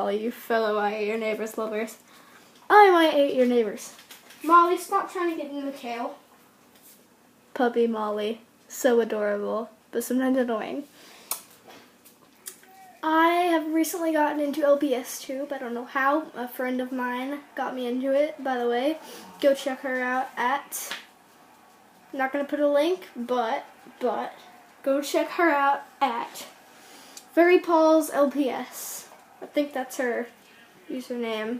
Molly, you fellow I Ate Your Neighbors lovers. I ate your neighbors. Molly, stop trying to get in the kale. Puppy Molly. So adorable, but sometimes annoying. I have recently gotten into LPS tube. I don't know how. A friend of mine got me into it, by the way. Go check her out at... I'm not going to put a link, but go check her out at Fairy Paul's LPS. I think that's her username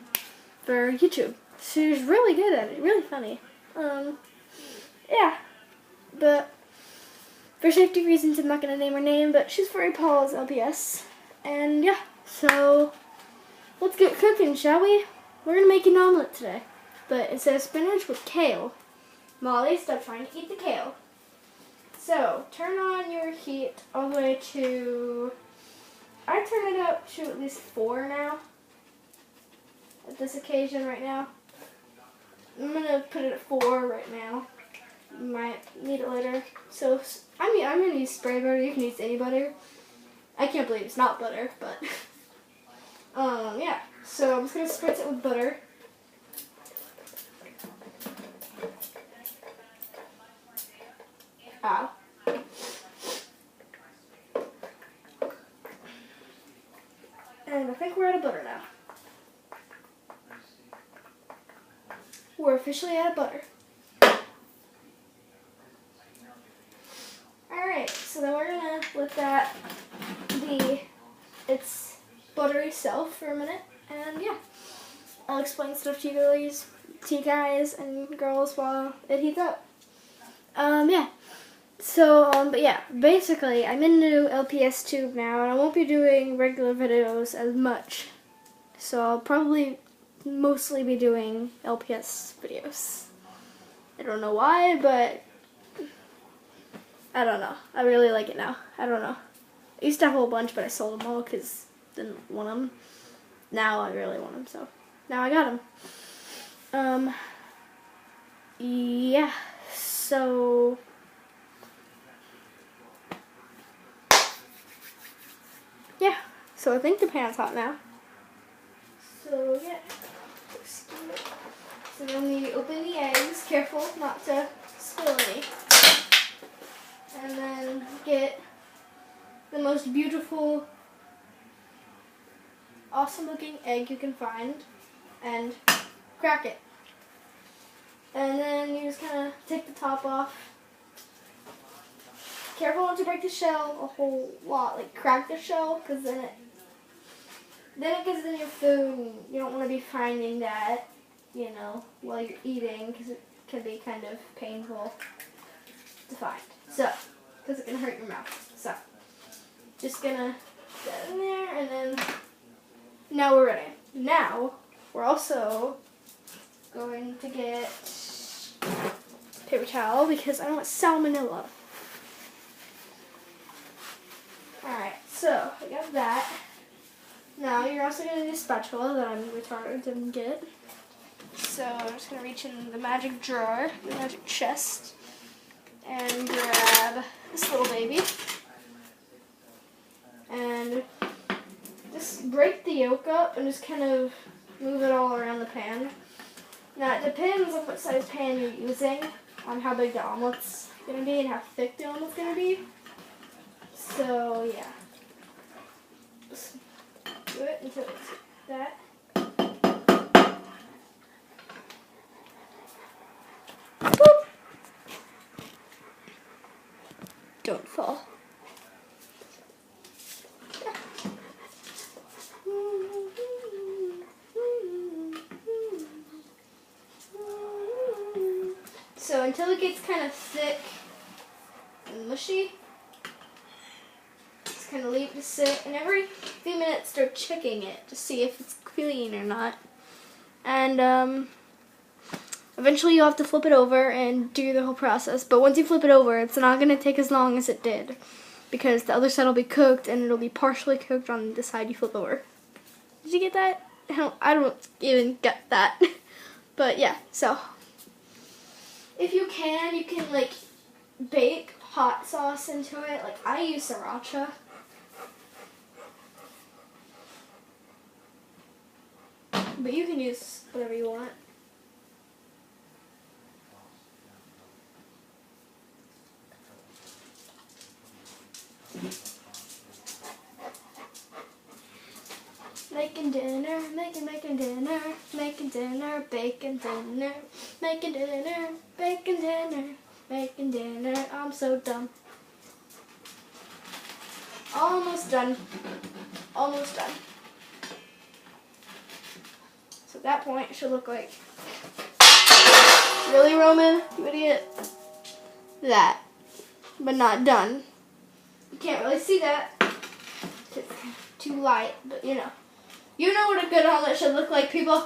for YouTube. She's really good at it, really funny. Yeah, but for safety reasons, I'm not going to name her name, but she's Fairy Paul's LPS. And yeah, so let's get cooking, shall we? We're going to make an omelette today, but instead of spinach, with kale. Molly, stop trying to eat the kale. So, turn on your heat all the way to... I turn it up to at least 4 now. At this occasion right now. I'm going to put it at 4 right now. You might need it later. So, I'm going to use spray butter. You can use any butter. I can't believe it's not butter, but... yeah. So, I'm just going to spritz it with butter. Ow. And I think we're out of butter now. We're officially out of butter. Alright, so then we're going to let that be its buttery self for a minute. And yeah, I'll explain stuff to you guys and girls while it heats up. Yeah. So, but yeah, basically, I'm into LPS tube now, and I won't be doing regular videos as much. So I'll probably mostly be doing LPS videos. I don't know why, but I don't know. I really like it now. I don't know. I used to have a whole bunch, but I sold them all because I didn't want them. Now I really want them, so now I got them. Yeah, so... yeah, so I think the pan's hot now. So yeah, so then we open the eggs, careful not to spill any. And then get the most beautiful, awesome looking egg you can find and crack it. And then you just kind of take the top off. Careful not to break the shell a whole lot, like crack the shell, because then it gets in your food and you don't want to be finding that, you know, while you're eating, because it can be kind of painful to find. So, because it can hurt your mouth. So, just gonna get that in there, and then now we're ready. Now, we're also going to get paper towel because I don't want salmonella. Alright, so I got that. Now you're also going to need a spatula that I'm retarded didn't get. So I'm just going to reach in the magic drawer, the magic chest, and grab this little baby. And just break the yolk up and just kind of move it all around the pan. Now it depends on what size pan you're using, on how big the omelet's going to be and how thick the omelet's going to be. So, yeah. Just do it until it's that. Boop. Don't fall. So, until it gets kind of thick and mushy, kind of leave it to sit, and every few minutes start checking it to see if it's clean or not. And eventually you'll have to flip it over and do the whole process. But once you flip it over, it's not going to take as long as it did, because the other side will be cooked and it'll be partially cooked on the side you flip over. Did you get that? I don't even get that. But yeah, so if you can like bake hot sauce into it. Like I use sriracha. But you can use whatever you want. Making dinner, making dinner, making dinner, baking dinner, making dinner, baking dinner, making dinner. I'm so dumb. Almost done. Almost done. So at that point, it should look like, really, Roman, you idiot? That, but not done. You can't really see that. It's too light, but you know. You know what a good omelet should look like, people.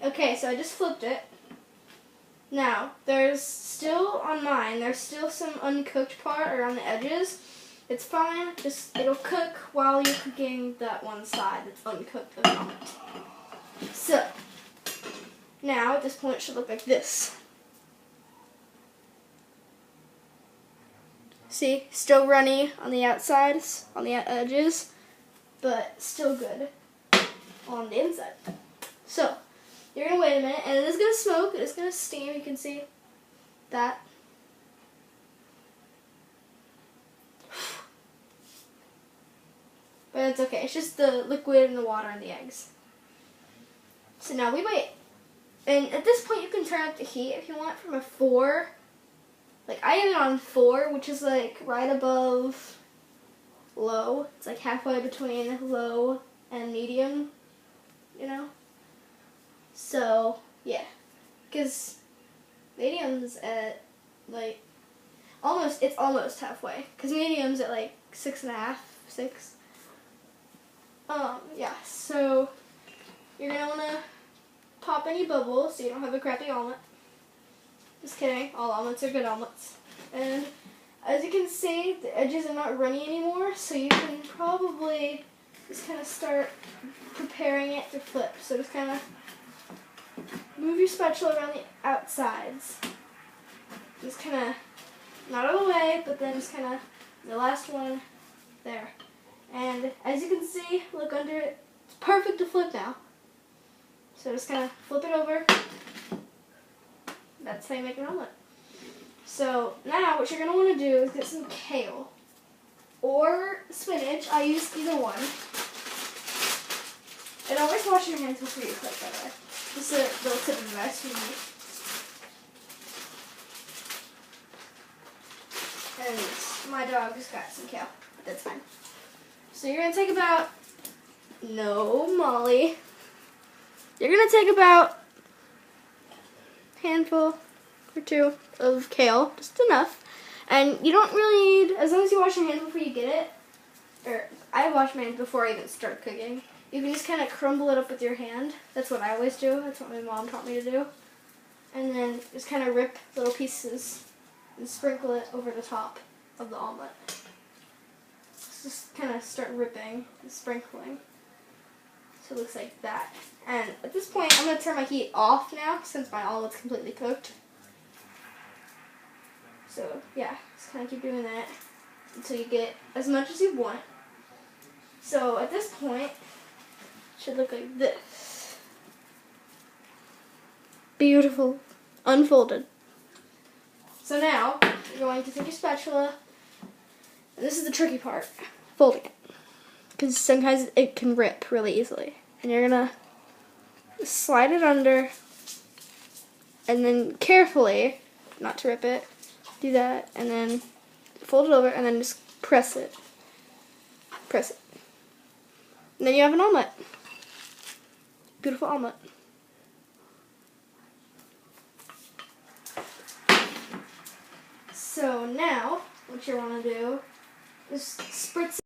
Okay, so I just flipped it. Now, there's still, on mine, there's still some uncooked part around the edges. It's fine, just, it'll cook while you're cooking that one side that's uncooked of the omelet. So, now at this point it should look like this. See, still runny on the outsides, on the edges, but still good on the inside. So, you're going to wait a minute, and it is going to smoke, it is going to steam, you can see that. But it's okay, it's just the liquid and the water and the eggs. So now we wait. And at this point you can turn up the heat if you want from a 4. Like I have it on 4, which is like right above low. It's like halfway between low and medium, you know? So, yeah, because medium's at, like, it's almost halfway, because medium's at, like, 6.5, 6. Yeah, so you're going to want to pop any bubbles so you don't have a crappy omelet. Just kidding, all omelets are good omelets. And as you can see, the edges are not runny anymore, so you can probably just kind of start preparing it to flip. So just kind of move your spatula around the outsides. Just kind of, not all the way, but then just kind of the last one there. And as you can see, look under it, it's perfect to flip now. So just kind of flip it over. That's how you make an omelet. So now what you're going to want to do is get some kale or spinach. I use either one. And always wash your hands before you cook, by the way. Just a little tip of advice from me. And my dog just got some kale, but that's fine. So you're going to take about, no, Molly. You're going to take about a handful or 2 of kale, just enough. And you don't really need, as long as you wash your hands before you get it, or I wash my hands before I even start cooking. You can just kind of crumble it up with your hand. That's what I always do. That's what my mom taught me to do. And then just kind of rip little pieces and sprinkle it over the top of the omelet. Just kind of start ripping and sprinkling. So it looks like that. And at this point, I'm going to turn my heat off now since my omelet's completely cooked. So yeah, just kind of keep doing that until you get as much as you want. So at this point, should look like this. Beautiful. Unfolded. So now, you're going to take your spatula, and this is the tricky part, folding it. Because sometimes it can rip really easily. And you're going to slide it under, and then carefully, not to rip it, do that, and then fold it over, and then just press it. Press it. And then you have an omelet. Beautiful omelet. So now, what you want to do is spritz